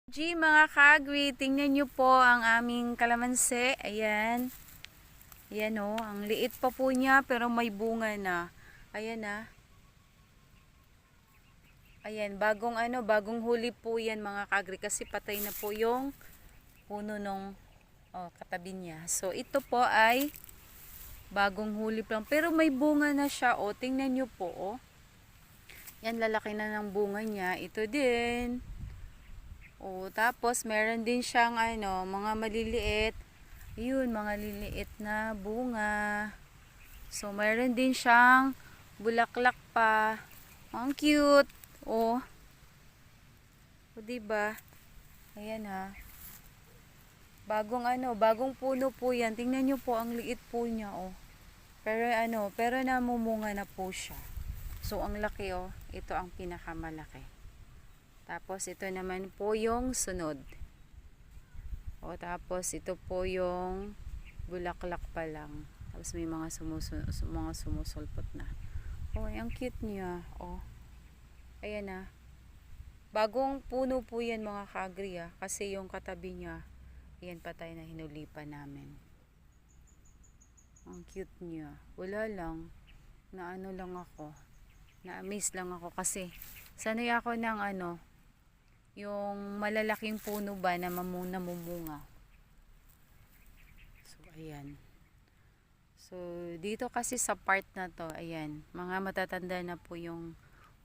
Mga kagri, tingnan nyo po ang aming kalamansi. Ayan. Ayan o. Ang liit pa po niya pero may bunga na. Ayan na. Ayan. Bagong huli po yan mga kagri. Kasi patay na po yung puno nung katabi niya. So ito po ay bagong huli lang. Pero may bunga na siya o. Tingnan nyo po o. Yan, lalaki na ng bunga niya. Ito din. Tapos meron din siyang mga maliliit. Yun, mga liliit na bunga. So meron din siyang bulaklak pa. Ang cute. Diba? Ayan ha. Bagong puno po 'yan. Tingnan niyo po ang liit po niya Pero namumunga na po siya. So ang laki Ito ang pinakamalaki. Tapos ito naman po yung sunod. Tapos ito po yung bulaklak pa lang. Tapos may mga sumusulpot na. Ang cute niya. Ayan na. Bagong puno po yan mga kagri kasi yung katabi niya, ayan patay na, hinuli pa namin. Ang cute niya. Wala lang. Na-amaze lang ako kasi sanay ako ng yung malalaking puno ba na namumunga. So ayan. So dito kasi sa part na to, ayan, mga matatanda na po yung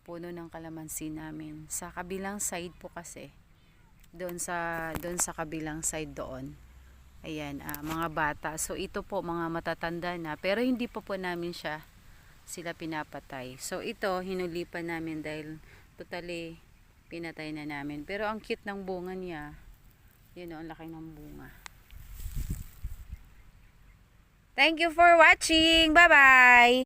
puno ng kalamansi namin. Sa kabilang side po kasi. Doon sa kabilang side doon. Ayan, mga bata. So ito po mga matatanda na, pero hindi po namin sila pinapatay. So ito hinuli pa namin dahil totally pinatay na namin. Pero ang cute ng bunga niya. Yun ang laki ng bunga. Thank you for watching. Bye-bye!